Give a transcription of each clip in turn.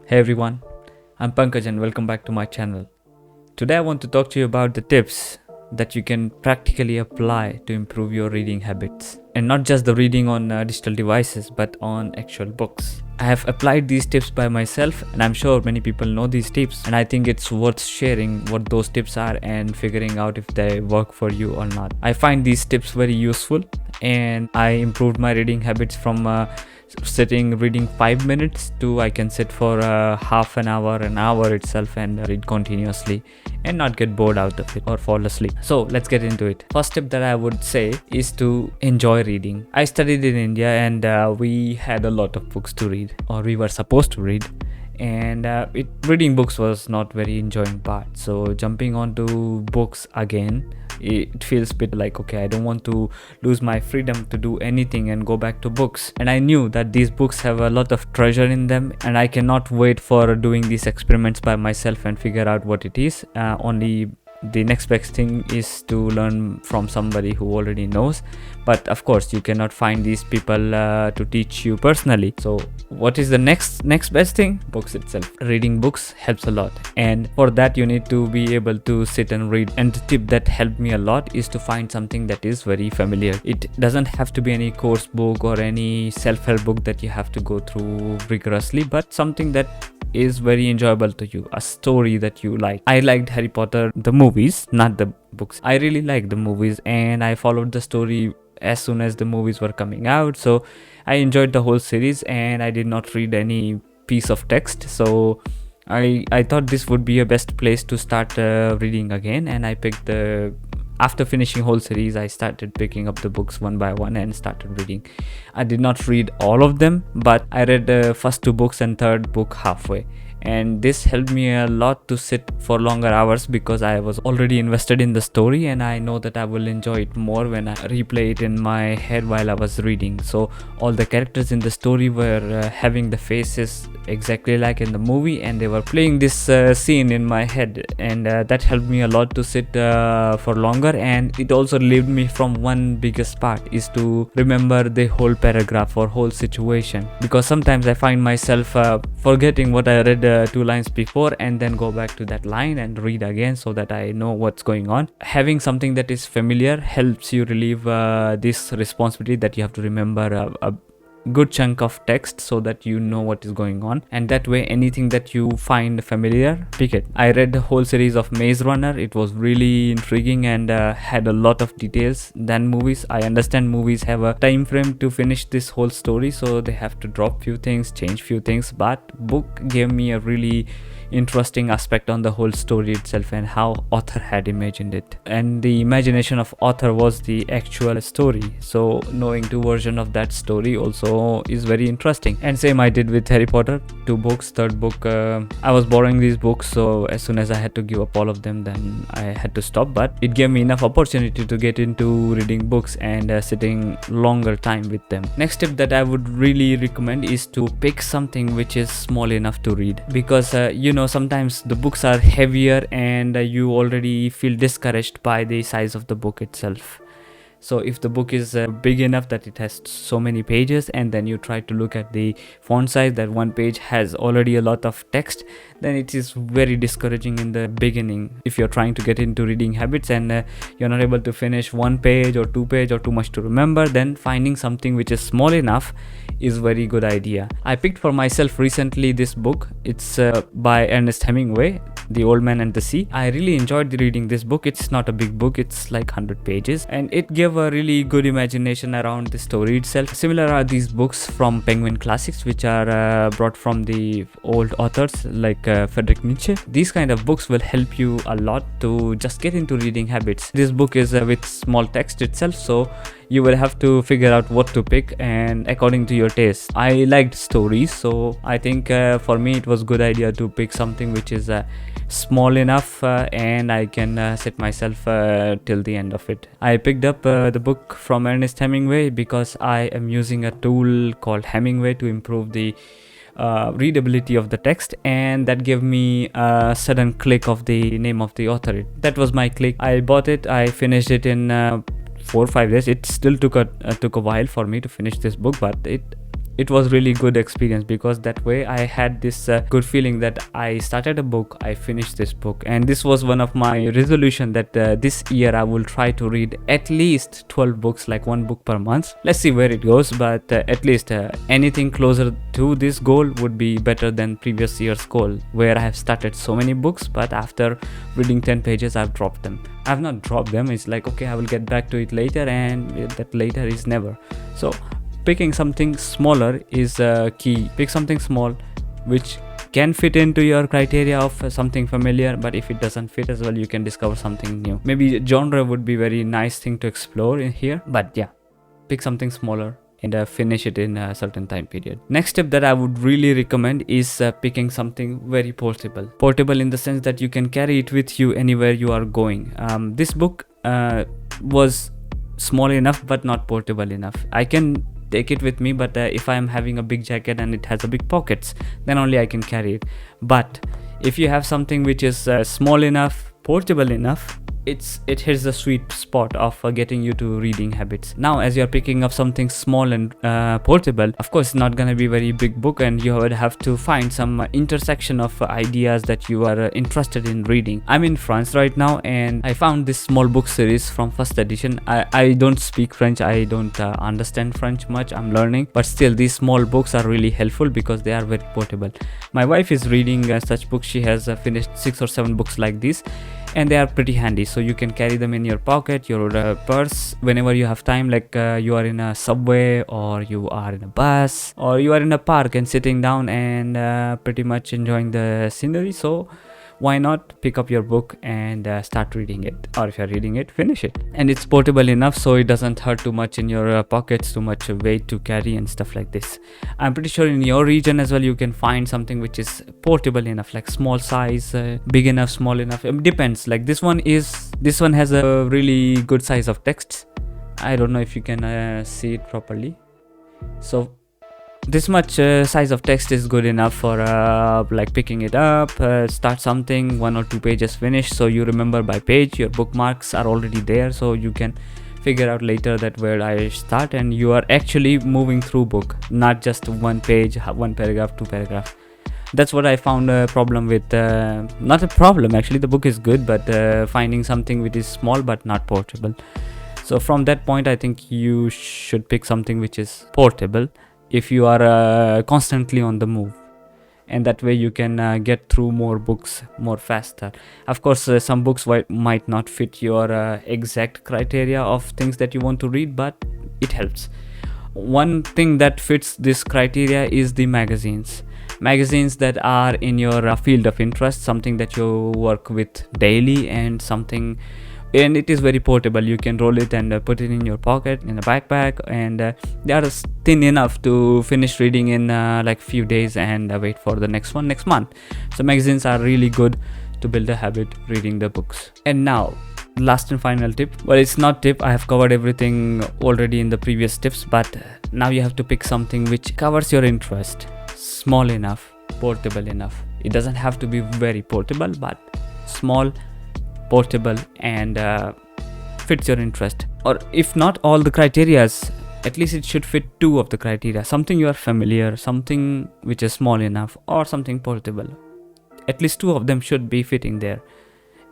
Hey everyone, I'm Pankaj and welcome back to my channel. Today I want to talk to you about the tips that you can practically apply to improve your reading habits. And not just the reading on digital devices, but on actual books. I have applied these tips by myself, and I'm sure many people know these tips, and I think it's worth sharing what those tips are and figuring out if they work for you or not. I find these tips very useful, and I improved my reading habits from sitting reading 5 minutes to I can sit for half an hour itself and read continuously and not get bored out of it or fall asleep. So let's get into it. First tip that I would say is to enjoy reading. I studied in India, and we had a lot of books to read, or we were supposed to read, and reading books was not very enjoying part. So jumping onto books again, it feels a bit like, okay, I don't want to lose my freedom to do anything and go back to books. And I knew that these books have a lot of treasure in them, and I cannot wait for doing these experiments by myself and figure out what it is. Only the next best thing is to learn from somebody who already knows, but of course you cannot find these people to teach you personally. So what is the next best thing? Books itself. Reading books helps a lot, and for that you need to be able to sit and read. And the tip that helped me a lot is to find something that is very familiar. It doesn't have to be any course book or any self-help book that you have to go through rigorously, but something that is very enjoyable to you, a story that you like. I liked Harry Potter, the movies, not the books. I really liked the movies, and I followed the story as soon as the movies were coming out. So I enjoyed the whole series, and I did not read any piece of text. So I thought this would be a best place to start reading again, and I picked after finishing whole series, I started picking up the books one by one and started reading. I did not read all of them, but I read the first two books and third book halfway. And this helped me a lot to sit for longer hours because I was already invested in the story, and I know that I will enjoy it more when I replay it in my head while I was reading. So all the characters in the story were having the faces exactly like in the movie, and they were playing this scene in my head, and that helped me a lot to sit for longer. And it also relieved me from one biggest part, is to remember the whole paragraph or whole situation, because sometimes I find myself forgetting what I read 2 lines before, and then go back to that line and read again so that I know what's going on. Having something that is familiar helps you relieve this responsibility that you have to remember a good chunk of text so that you know what is going on, and that way anything that you find familiar, pick it. I read the whole series of Maze Runner. It was really intriguing and had a lot of details than movies. I understand movies have a time frame to finish this whole story, so they have to drop few things, change few things, but book gave me a really interesting aspect on the whole story itself and how author had imagined it, and the imagination of author was the actual story. So knowing 2 versions of that story also is very interesting. And same I did with Harry Potter, 2 books. Third book, I was borrowing these books, so as soon as I had to give up all of them, then I had to stop. But it gave me enough opportunity to get into reading books and sitting longer time with them. Next tip that I would really recommend is to pick something which is small enough to read, because sometimes the books are heavier and you already feel discouraged by the size of the book itself. So if the book is big enough that it has so many pages, and then you try to look at the font size, that one page has already a lot of text, then it is very discouraging in the beginning. If you're trying to get into reading habits and you're not able to finish 1 page or 2 page or too much to remember, then finding something which is small enough is very good idea. I picked for myself recently this book. It's by Ernest Hemingway, The Old Man and the Sea. I really enjoyed reading this book. It's not a big book, it's like 100 pages, and it gave a really good imagination around the story itself. Similar are these books from Penguin Classics, which are brought from the old authors like Friedrich Nietzsche. These kind of books will help you a lot to just get into reading habits. This book is with small text itself, so you will have to figure out what to pick and according to your taste. I liked stories, so I think for me it was good idea to pick something which is small enough and I can sit myself till the end of it. I picked up the book from Ernest Hemingway because I am using a tool called Hemingway to improve the readability of the text, and that gave me a sudden click of the name of the author. That was my click. I bought it. I finished it in 4 or 5 days. It still took a while for me to finish this book, but it it was really good experience, because that way I had this good feeling that I started a book, I finished this book. And this was one of my resolution, that this year I will try to read at least 12 books, like one book per month. Let's see where it goes, but at least anything closer to this goal would be better than previous year's goal, where I have started so many books, but after reading 10 pages I've dropped them. I've not dropped them, it's like, okay, I will get back to it later, and that later is never. So picking something smaller is key. Pick something small which can fit into your criteria of something familiar, but if it doesn't fit as well, you can discover something new. Maybe genre would be very nice thing to explore in here, but yeah, pick something smaller and finish it in a certain time period. Next tip that I would really recommend is picking something very portable. Portable in the sense that you can carry it with you anywhere you are going. This book was small enough but not portable enough. I can take it with me, but if I am having a big jacket and it has a big pockets, then only I can carry it. But if you have something which is small enough, portable enough, it hits the sweet spot of getting you to reading habits. Now, as you're picking up something small and portable, of course it's not gonna be very big book, and you would have to find some intersection of ideas that you are interested in reading. I'm in France right now, and I found this small book series from first edition. I don't speak French, I don't understand French much, I'm learning, but still these small books are really helpful because they are very portable. My wife is reading such books. She has finished 6 or 7 books like this, and they are pretty handy, so you can carry them in your pocket, your purse, whenever you have time, like you are in a subway, or you are in a bus, or you are in a park and sitting down and pretty much enjoying the scenery. So why not pick up your book and start reading it, or if you're reading it, finish it. And it's portable enough so it doesn't hurt too much in your pockets, too much weight to carry and stuff like this. I'm pretty sure in your region as well you can find something which is portable enough, like small size, big enough, small enough. It depends. Like this one has a really good size of text. I don't know if you can see it properly. So this much size of text is good enough for like picking it up, start something, 1 or 2 pages finish, so you remember by page. Your bookmarks are already there, so you can figure out later that where I start, and you are actually moving through book, not just one page, 1 paragraph, 2 paragraph. That's what I found a problem with. Not a problem actually, the book is good, but finding something which is small but not portable. So from that point I think you should pick something which is portable if you are constantly on the move, and that way you can get through more books more faster. Of course some books might not fit your exact criteria of things that you want to read, but it helps. One thing that fits this criteria is the magazines that are in your field of interest, something that you work with daily, and it is very portable. You can roll it and put it in your pocket, in a backpack, and they are thin enough to finish reading in like few days and wait for the next one next month. So magazines are really good to build a habit reading the books. And now last and final tip. Well, it's not tip, I have covered everything already in the previous tips, but now you have to pick something which covers your interest, small enough, portable enough. It doesn't have to be very portable, but small, portable, and fits your interest. Or if not all the criterias, at least it should fit 2 of the criteria. Something you are familiar, something which is small enough, or something portable. At least 2 of them should be fitting there.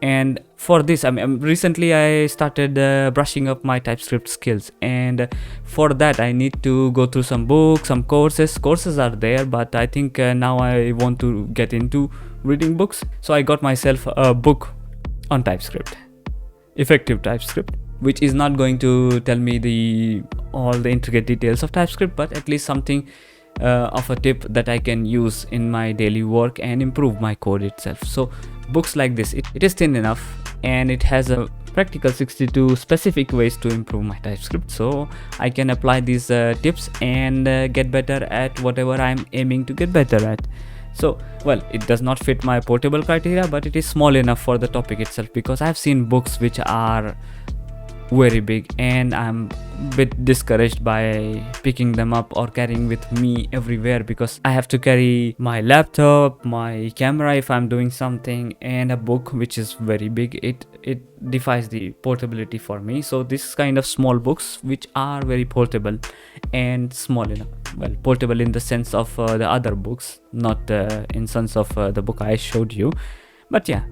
And for this, recently I started brushing up my TypeScript skills, and for that I need to go through some books, some courses are there, but I think now I want to get into reading books. So I got myself a book on TypeScript, effective TypeScript, which is not going to tell me all the intricate details of TypeScript, but at least something of a tip that I can use in my daily work and improve my code itself. So books like this, it is thin enough, and it has a practical 62 specific ways to improve my TypeScript, so I can apply these tips and get better at whatever I'm aiming to get better at. So, well, it does not fit my portable criteria, but it is small enough for the topic itself, because I've seen books which are very big, and I'm a bit discouraged by picking them up or carrying with me everywhere, because I have to carry my laptop, my camera if I'm doing something, and a book which is very big. It defies the portability for me. So this kind of small books which are very portable and small enough. well, portable in the sense of the other books, not in sense of the book I showed you. But yeah,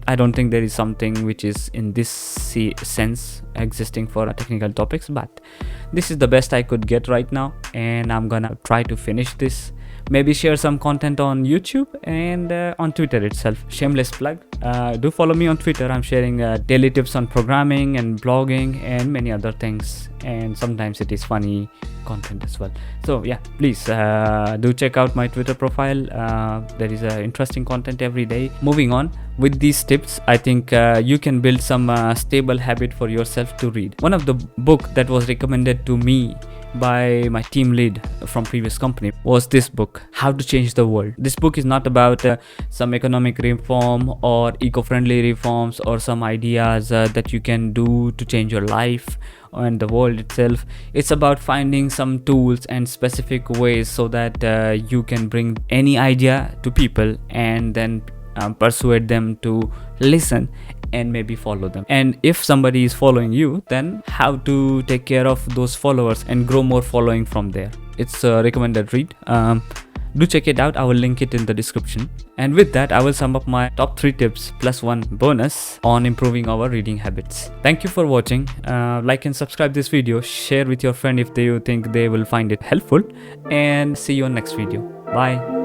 I don't think there is something which is in this sense existing for technical topics, but this is the best I could get right now, and I'm gonna try to finish this. Maybe share some content on YouTube and on Twitter itself. Shameless plug. Do follow me on Twitter. I'm sharing daily tips on programming and blogging and many other things. And sometimes it is funny content as well. So yeah, please do check out my Twitter profile. There is interesting content every day. Moving on with these tips, I think you can build some stable habit for yourself to read. One of the book that was recommended to me by my team lead from previous company was this book, How to Change the World. This book is not about some economic reform or eco-friendly reforms or some ideas that you can do to change your life and the world itself. It's about finding some tools and specific ways so that you can bring any idea to people and then persuade them to listen and maybe follow them. And if somebody is following you, then how to take care of those followers and grow more following from there. It's a recommended read. Do check it out. I will link it in the description. And with that, I will sum up my top 3 tips plus 1 bonus on improving our reading habits. Thank you for watching. Like and subscribe this video. Share with your friend if you think they will find it helpful. And see you on next video. Bye.